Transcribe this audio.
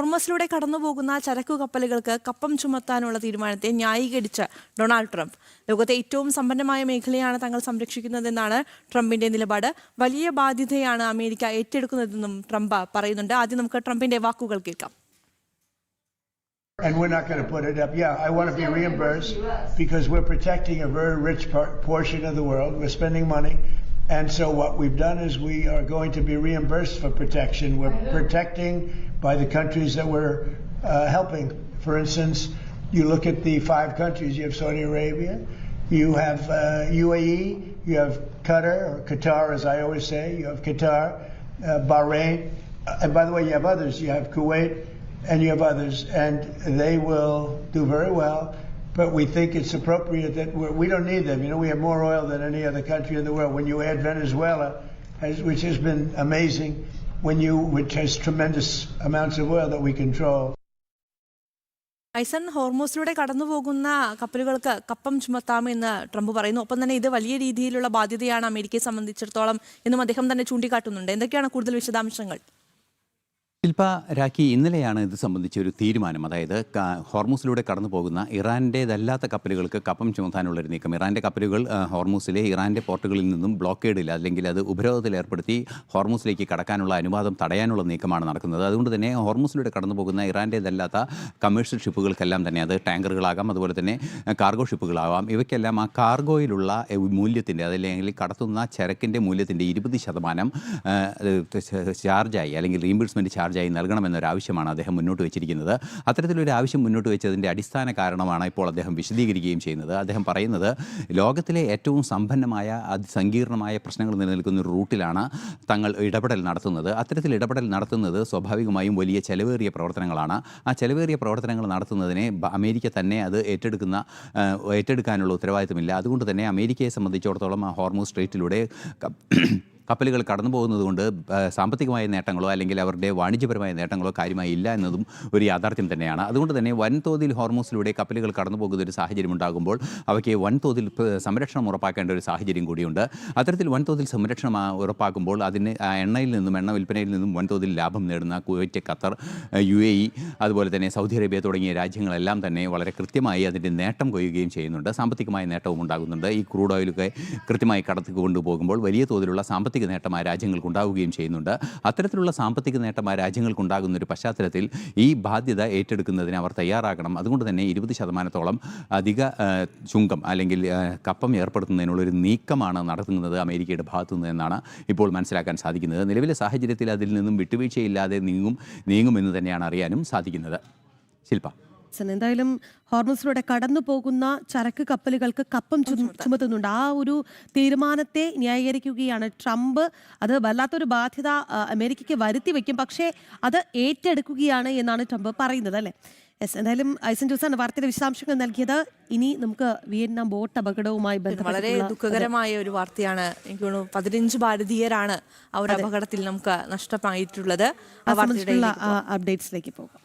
ഹോർമസിലൂടെ കടന്നുപോകുന്ന ചരക്കു കപ്പലുകൾക്ക് കപ്പം ചുമത്താനുള്ള തീരുമാനത്തെ ന്യായീകരിച്ച് ഡൊണാൾഡ് ട്രംപ്. ലോകത്തെ ഏറ്റവും സമ്പന്നമായ മേഖലയാണ് തങ്ങൾ സംരക്ഷിക്കുന്നതെന്നാണ് ട്രംപിന്റെ നിലപാട്. വലിയ ബാധ്യതയാണ് അമേരിക്ക ഏറ്റെടുക്കുന്നതെന്നും ട്രംപ് പറയുന്നുണ്ട്. ആദ്യം നമുക്ക് ട്രംപിന്റെ വാക്കുകൾ കേൾക്കാം. And we're not going to put it up. Yeah, I want to be reimbursed because we're protecting a very rich portion of the world. We're spending money. And so what we've done is we are going to be reimbursed for protection. We're protecting by the countries that we're helping. For instance, you look at the 5 countries. You have Saudi Arabia, you have UAE, you have Qatar, as I always say, you have Qatar, Bahrain, and by the way, you have others. You have Kuwait, and you have others, and they will do very well. But we think it's appropriate that we don't need them. You know, we have more oil than any other country in the world. When you add Venezuela, which has been amazing, which has tremendous amounts of oil that we control. Aison, ഹോർമോസിലൂടെ കടന്നുപോകുന്ന കപ്പലുകൾക്ക് കപ്പം ചുമത്താമെന്ന് Trump പറയുന്നു. ഒപ്പം തന്നെ ഇത് വലിയ രീതിയിലുള്ള ബാധ്യതയാണ് അമേരിക്കയെ സംബന്ധിച്ചിടത്തോളം എന്നും അദ്ദേഹം തന്നെ ചൂണ്ടിക്കാട്ടുന്നുണ്ട്. എന്തൊക്കെയാണ് കൂടുതൽ വിശദാംശങ്ങൾ? ശില്പ, രാഖി, ഇന്നലെയാണ് ഇത് സംബന്ധിച്ച ഒരു തീരുമാനം. അതായത് ഹോർമൂസിലൂടെ കടന്നു പോകുന്ന ഇറാൻ്റേതല്ലാത്ത കപ്പലുകൾക്ക് കപ്പം ചുമത്താനുള്ളൊരു നീക്കം. ഇറാൻ്റെ കപ്പലുകൾ ഹോർമൂസിലെ ഇറാൻ്റെ പോർട്ടുകളിൽ നിന്നും ബ്ലോക്കേഡില്ല, അല്ലെങ്കിൽ അത് ഉപരോധത്തിൽ ഏർപ്പെടുത്തി ഹോർമൂസിലേക്ക് കടക്കാനുള്ള അനുവാദം തടയാനുള്ള നീക്കമാണ് നടക്കുന്നത്. അതുകൊണ്ട് തന്നെ ഹോർമൂസിലൂടെ കടന്നു പോകുന്ന ഇറാൻ്റേതല്ലാത്ത കമേഴ്ഷ്യൽ ഷിപ്പുകൾക്കെല്ലാം തന്നെ, അത് ടാങ്കറുകളാകാം, അതുപോലെ തന്നെ കാർഗോ ഷിപ്പുകളാവാം, ഇവയ്ക്കെല്ലാം ആ കാർഗോയിലുള്ള മൂല്യത്തിൻ്റെ, അതല്ലെങ്കിൽ കടത്തുന്ന ചരക്കിൻ്റെ മൂല്യത്തിൻ്റെ 20% ചാർജായി, അല്ലെങ്കിൽ റീഇംബേഴ്സ്മെൻറ്റ് ചാർജായി നൽകണമെന്നൊരാവശ്യമാണ് അദ്ദേഹം മുന്നോട്ട് വെച്ചിരിക്കുന്നത്. അത്തരത്തിലൊരു ആവശ്യം മുന്നോട്ട് വെച്ചതിൻ്റെ അടിസ്ഥാന കാരണമാണ് ഇപ്പോൾ അദ്ദേഹം വിശദീകരിക്കുകയും ചെയ്യുന്നത്. അദ്ദേഹം പറയുന്നത്, ലോകത്തിലെ ഏറ്റവും സമ്പന്നമായ അതിസങ്കീർണമായ പ്രശ്നങ്ങൾ നിലനിൽക്കുന്ന ഒരു റൂട്ടിലാണ് തങ്ങൾ ഇടപെടൽ നടത്തുന്നത്. അത്തരത്തിൽ ഇടപെടൽ നടത്തുന്നത് സ്വാഭാവികമായും വലിയ ചെലവേറിയ പ്രവർത്തനങ്ങളാണ്. ആ ചെലവേറിയ പ്രവർത്തനങ്ങൾ നടത്തുന്നതിനെ അമേരിക്ക തന്നെ അത് ഏറ്റെടുക്കാനുള്ള ഉത്തരവാദിത്തമില്ല. അതുകൊണ്ട് തന്നെ അമേരിക്കയെ സംബന്ധിച്ചിടത്തോളം ആ ഹോർമൂസ് സ്ട്രെയ്റ്റിലൂടെ കപ്പലുകൾ കടന്നു പോകുന്നത് കൊണ്ട് സാമ്പത്തികമായ നേട്ടങ്ങളോ അല്ലെങ്കിൽ അവരുടെ വാണിജ്യപരമായ നേട്ടങ്ങളോ കാര്യമായി ഇല്ല എന്നതും ഒരു യാഥാർത്ഥ്യം തന്നെയാണ്. അതുകൊണ്ട് തന്നെ വൻതോതിൽ ഹോർമൂസിലൂടെ കപ്പലുകൾ കടന്നു പോകുന്ന ഒരു സാഹചര്യം ഉണ്ടാകുമ്പോൾ അവയ്ക്ക് വൻതോതിൽ സംരക്ഷണം ഉറപ്പാക്കേണ്ട ഒരു സാഹചര്യം കൂടിയുണ്ട്. അത്തരത്തിൽ വൻതോതിൽ സംരക്ഷണം ഉറപ്പാക്കുമ്പോൾ അതിന് എണ്ണയിൽ നിന്നും, എണ്ണ വിൽപ്പനയിൽ നിന്നും വൻതോതിൽ ലാഭം നേടുന്ന കുവൈറ്റ്, ഖത്തർ, UAE, അതുപോലെ തന്നെ സൗദി അറേബ്യ തുടങ്ങിയ രാജ്യങ്ങളെല്ലാം തന്നെ വളരെ കൃത്യമായി അതിൻ്റെ നേട്ടം കൊയ്യുകയും ചെയ്യുന്നുണ്ട്. സാമ്പത്തികമായ നേട്ടവും ഉണ്ടാകുന്നുണ്ട്. ഈ ക്രൂഡ് ഓയിലൊക്കെ കൃത്യമായി കടത്തി കൊണ്ടുപോകുമ്പോൾ വലിയ തോതിലുള്ള സാമ്പത്തിക നേട്ടം ആ രാജ്യങ്ങൾക്കുണ്ടാവുകയും ചെയ്യുന്നുണ്ട്. അത്തരത്തിലുള്ള സാമ്പത്തിക നേട്ടം ആ രാജ്യങ്ങൾക്കുണ്ടാകുന്ന ഒരു പശ്ചാത്തലത്തിൽ ഈ ബാധ്യത ഏറ്റെടുക്കുന്നതിന് അവർ തയ്യാറാകണം. അതുകൊണ്ട് തന്നെ 20% അധിക ചുങ്കം അല്ലെങ്കിൽ കപ്പം ഏർപ്പെടുത്തുന്നതിനുള്ളൊരു നീക്കമാണ് നടത്തുന്നത് അമേരിക്കയുടെ ഭാഗത്തു നിന്നാണ് ഇപ്പോൾ മനസ്സിലാക്കാൻ സാധിക്കുന്നത്. നിലവിലെ സാഹചര്യത്തിൽ അതിൽ നിന്നും വിട്ടുവീഴ്ചയില്ലാതെ നീങ്ങുമെന്ന് തന്നെയാണ് അറിയാനും സാധിക്കുന്നത്. ശില്പ, എന്തായാലും ഹോർമസിലൂടെ കടന്നു പോകുന്ന ചരക്ക് കപ്പലുകൾക്ക് കപ്പം ചുമത്തുന്നുണ്ട്. ആ ഒരു തീരുമാനത്തെ ന്യായീകരിക്കുകയാണ് ട്രംപ്. അത് വല്ലാത്തൊരു ബാധ്യത അമേരിക്കയ്ക്ക് വരുത്തി വയ്ക്കും, പക്ഷേ അത് ഏറ്റെടുക്കുകയാണ് എന്നാണ് ട്രംപ് പറയുന്നത്, അല്ലേ? എന്തായാലും ഐസൻ ജോസാണ് വാർത്തയുടെ വിശദാംശങ്ങൾ നൽകിയത്. ഇനി നമുക്ക് വിയറ്റ്നാം ബോട്ട് അപകടവുമായി ബന്ധപ്പെട്ട് വളരെ ദുഃഖകരമായ ഒരു വാർത്തയാണ്. എനിക്ക് തോന്നുന്നു 15 ഭാരതീയരാണ് ആ ഒരു അപകടത്തിൽ നമുക്ക് നഷ്ടമായിട്ടുള്ളത്. അപ്ഡേറ്റ്സിലേക്ക് പോകാം.